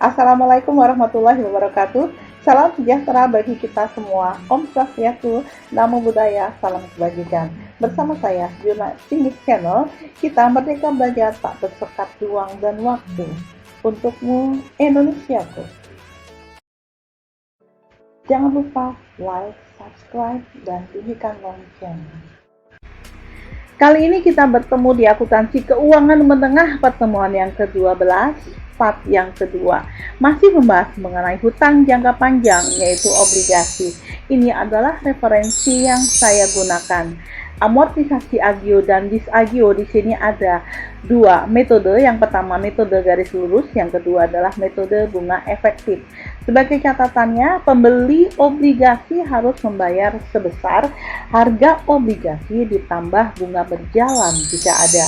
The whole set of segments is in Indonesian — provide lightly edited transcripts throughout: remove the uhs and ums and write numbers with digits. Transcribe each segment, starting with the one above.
Assalamualaikum warahmatullahi wabarakatuh. Salam sejahtera bagi kita semua. Om Swastiastu, Namo Buddhaya, salam kebajikan. Bersama saya, Juna Singgih Channel, kita merdeka belajar tak bersekat ruang dan waktu. Untukmu, Indonesiaku. Jangan lupa like, subscribe, dan bunyikan lonceng. Kali ini kita bertemu di akuntansi keuangan menengah pertemuan yang ke-12, part yang kedua. Masih membahas mengenai hutang jangka panjang, yaitu obligasi. Ini adalah referensi yang saya gunakan. Amortisasi agio dan disagio di sini ada dua metode. Yang pertama metode garis lurus, yang kedua adalah metode bunga efektif. Sebagai catatannya, pembeli obligasi harus membayar sebesar harga obligasi ditambah bunga berjalan jika ada.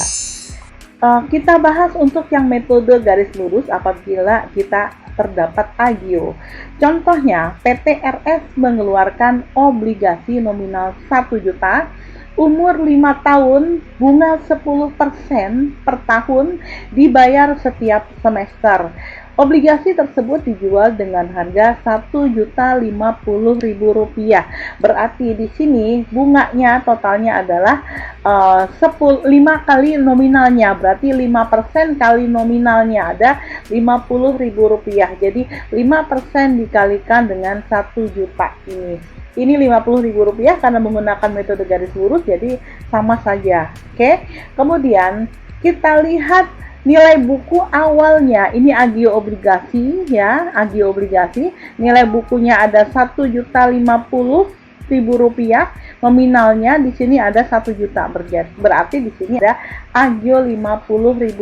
Kita bahas untuk yang metode garis lurus apabila kita terdapat agio. Contohnya, PT RS mengeluarkan obligasi nominal 1 juta, umur 5 tahun, bunga 10% per tahun, dibayar setiap semester. Obligasi tersebut dijual dengan harga Rp1.050.000. Berarti di sini bunganya totalnya adalah 5 kali nominalnya, berarti 5% kali nominalnya ada Rp50.000. Jadi 5% dikalikan dengan 1 juta ini. Ini Rp50.000 karena menggunakan metode garis lurus, jadi sama saja. Oke. Kemudian kita lihat nilai buku awalnya. Ini agio obligasi ya, agio obligasi. Nilai bukunya ada Rp1.050.000. Nominalnya di sini ada 1 juta. Berarti di sini ada agio Rp50.000.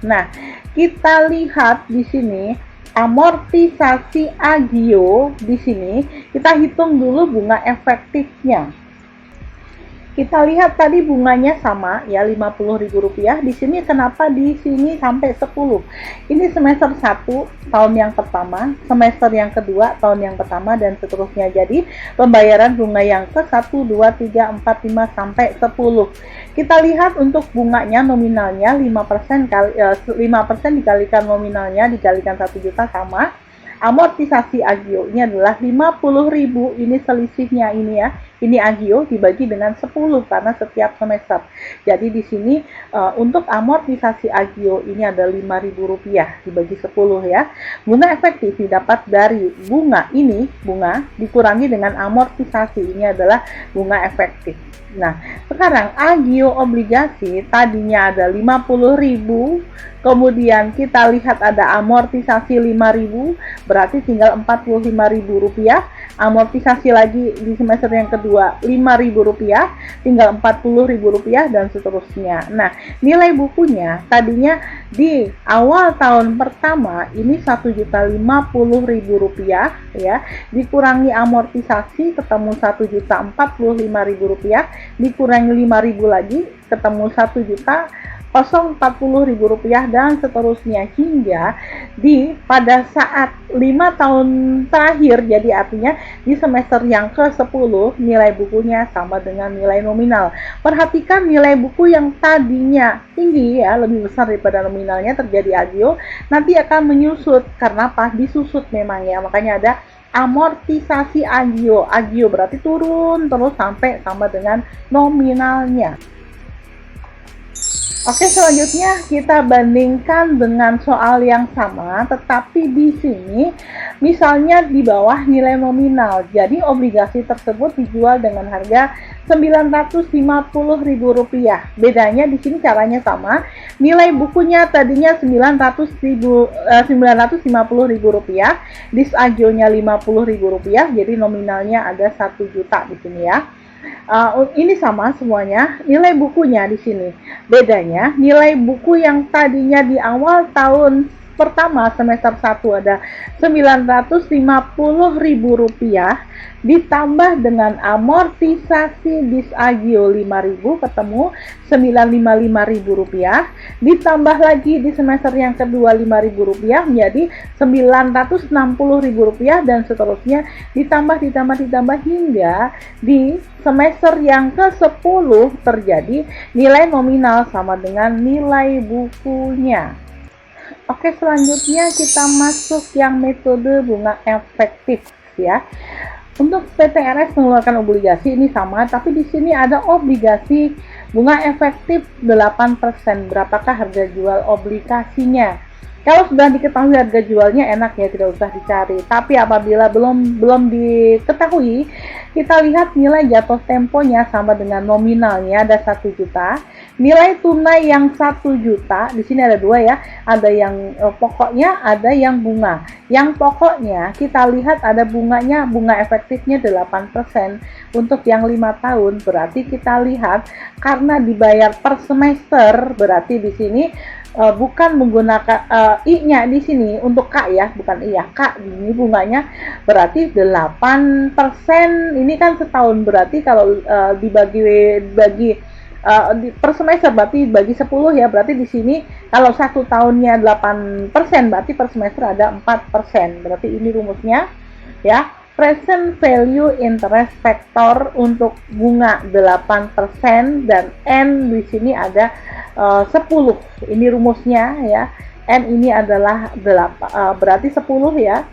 Nah, kita lihat di sini amortisasi agio. Di sini kita hitung dulu bunga efektifnya. Kita lihat tadi bunganya sama ya, Rp50.000. Di sini kenapa di sini sampai 10? Ini semester 1 tahun yang pertama, semester yang kedua tahun yang pertama, dan seterusnya. Jadi pembayaran bunga yang ke 1, 2, 3, 4, 5 sampai 10. Kita lihat untuk bunganya nominalnya 5% dikalikan nominalnya dikalikan 1 juta sama. Amortisasi agio ini adalah 50.000, ini selisihnya ini ya. Ini agio dibagi dengan 10 karena setiap semester. Jadi di sini untuk amortisasi agio ini ada Rp5.000 dibagi 10 ya. Bunga efektif didapat dari bunga ini, bunga dikurangi dengan amortisasi, ini adalah bunga efektif. Nah, sekarang agio obligasi tadinya ada 50.000, kemudian kita lihat ada amortisasi 5.000, berarti tinggal Rp45.000. Amortisasi lagi di semester yang kedua Rp5.000, tinggal Rp40.000 dan seterusnya. Nah, nilai bukunya tadinya di awal tahun pertama ini Rp1.050.000 ya, dikurangi amortisasi ketemu Rp1.045.000, dikurangi Rp5.000 lagi ketemu Rp1.040.000 dan seterusnya, hingga pada saat 5 tahun terakhir, jadi artinya di semester yang ke-10 nilai bukunya sama dengan nilai nominal. Perhatikan nilai buku yang tadinya tinggi ya, lebih besar daripada nominalnya, terjadi agio, nanti akan menyusut karena disusut memang ya, makanya ada amortisasi agio. Agio berarti turun terus sampai sama dengan nominalnya. Oke, selanjutnya kita bandingkan dengan soal yang sama, tetapi di sini misalnya di bawah nilai nominal. Jadi obligasi tersebut dijual dengan harga Rp950.000. Bedanya di sini caranya sama. Nilai bukunya tadinya Rp950.000, disagionya Rp50.000, jadi nominalnya ada 1 juta di sini ya. Ini sama semuanya, nilai bukunya di sini. Bedanya, nilai buku yang tadinya di awal tahun pertama semester 1 ada Rp950.000 ditambah dengan amortisasi disagio 5.000 ketemu Rp955.000, ditambah lagi di semester yang kedua Rp5.000 menjadi Rp960.000 dan seterusnya, ditambah hingga di semester yang ke-10 terjadi nilai nominal sama dengan nilai bukunya. Oke, selanjutnya kita masuk yang metode bunga efektif ya. Untuk PTRS mengeluarkan obligasi ini sama, tapi di sini ada obligasi bunga efektif 8%. Berapakah harga jual obligasinya? Kalau sudah diketahui harga jualnya enak ya, tidak usah dicari. Tapi apabila belum diketahui, kita lihat nilai jatuh temponya sama dengan nominalnya ada 1 juta. Nilai tunai yang 1 juta, di sini ada dua ya, ada yang pokoknya, ada yang bunga. Yang pokoknya kita lihat ada bunganya, bunga efektifnya 8%. Untuk yang 5 tahun berarti kita lihat karena dibayar per semester, berarti di sini bukan menggunakan I-nya di sini untuk K ya, bukan I ya, K ini bunganya berarti 8%. Ini kan setahun, berarti kalau dibagi per semester berarti bagi 10 ya, berarti di sini kalau 1 tahunnya 8%, berarti per semester ada 4%. Berarti ini rumusnya ya. Present value interest factor untuk bunga 8% dan N di sini ada 10. Ini rumusnya ya. N ini adalah 8, berarti 10 ya.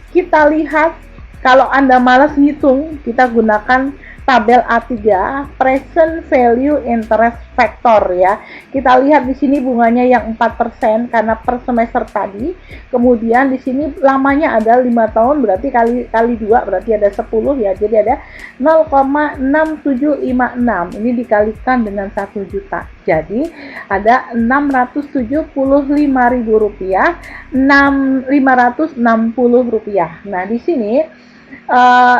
Kita lihat kalau Anda malas ngitung, kita gunakan tabel A3, present value interest factor ya. Kita lihat di sini bunganya yang 4% karena per semester tadi. Kemudian di sini lamanya ada 5 tahun, berarti kali 2 berarti ada 10 ya. Jadi ada 0,6756. Ini dikalikan dengan 1 juta. Jadi ada Rp675.000, Rp560. Nah, di sini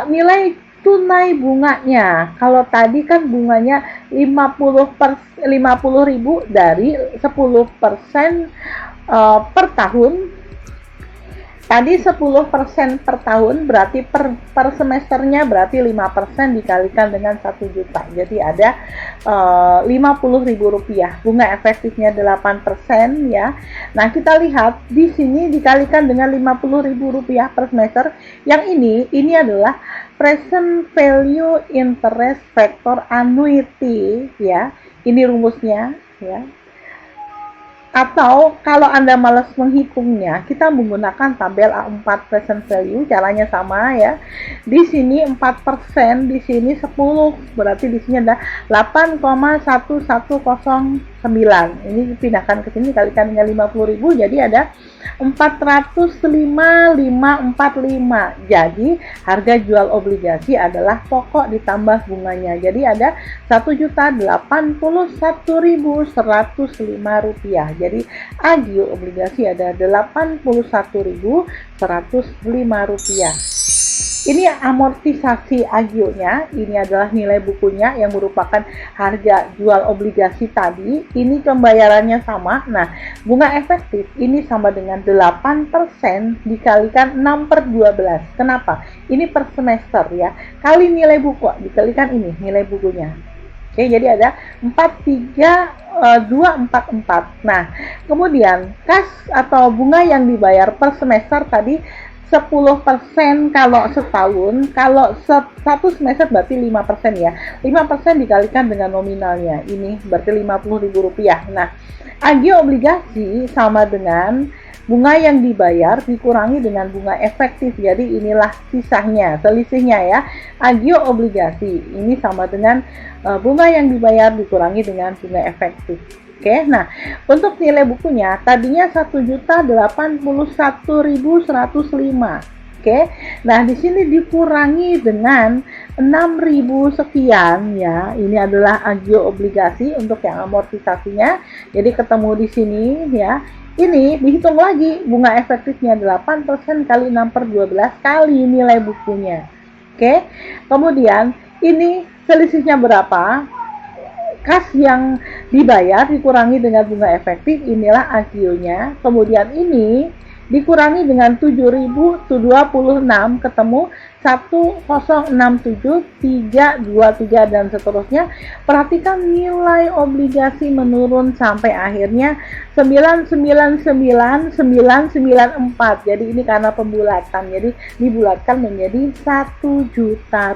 nilai tunai bunganya, kalau tadi kan bunganya 50.000 dari 10% per tahun. Tadi 10% per tahun berarti per semesternya berarti 5% dikalikan dengan 1 juta. Jadi ada Rp50.000. Bunga efektifnya 8% ya. Nah, kita lihat di sini dikalikan dengan Rp50.000 per semester. Yang ini adalah present value interest factor annuity ya. Ini rumusnya ya. Atau kalau Anda malas menghitungnya, kita menggunakan tabel A4 present value, caranya sama ya. Di sini 4%, di sini 10, berarti di sini ada 8,1109. Ini dipindahkan ke sini kalikan dengan 50.000, jadi ada 405.545. Jadi harga jual obligasi adalah pokok ditambah bunganya. Jadi ada Rp1.081.105. Jadi agio obligasi ada Rp81.105. Ini amortisasi agionya, ini adalah nilai bukunya yang merupakan harga jual obligasi tadi. Ini pembayarannya sama. Nah, bunga efektif ini sama dengan 8% dikalikan 6/12. Kenapa? Ini per semester ya. Kali nilai buku dikalikan ini nilai bukunya. Oke, jadi ada 43244. Nah, kemudian kas atau bunga yang dibayar per semester tadi 10% kalau setahun, kalau satu semester berarti 5% ya. 5% dikalikan dengan nominalnya. Ini berarti Rp50.000. Nah, agio obligasi sama dengan bunga yang dibayar dikurangi dengan bunga efektif. Jadi inilah sisanya, selisihnya ya. Agio obligasi ini sama dengan bunga yang dibayar dikurangi dengan bunga efektif. Oke, nah untuk nilai bukunya tadinya 1.081.105. Oke, nah di sini dikurangi dengan 6.000 sekian ya. Ini adalah agio obligasi untuk yang amortisasinya. Jadi ketemu di sini ya. Ini dihitung lagi bunga efektifnya 8% kali 6/12 kali nilai bukunya. Oke, kemudian ini selisihnya berapa? Kas yang dibayar dikurangi dengan bunga efektif, inilah agionya. Kemudian ini dikurangi dengan 7.026, ketemu 1067.323 dan seterusnya. Perhatikan nilai obligasi menurun sampai akhirnya 999.994. Jadi ini karena pembulatan, jadi dibulatkan menjadi Rp1 juta.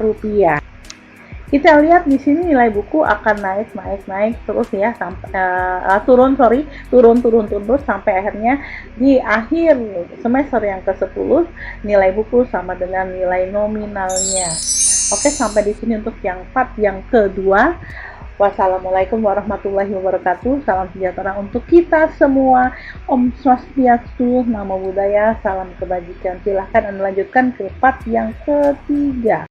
Kita lihat di sini nilai buku akan naik terus ya sampai turun terus sampai akhirnya di akhir semester yang ke-10 nilai buku sama dengan nilai nominalnya. Oke, sampai di sini untuk yang part yang kedua. Wassalamualaikum warahmatullahi wabarakatuh. Salam sejahtera untuk kita semua. Om Swastiastu, Namo Buddhaya, salam kebajikan. Silahkan Anda lanjutkan ke part yang ketiga.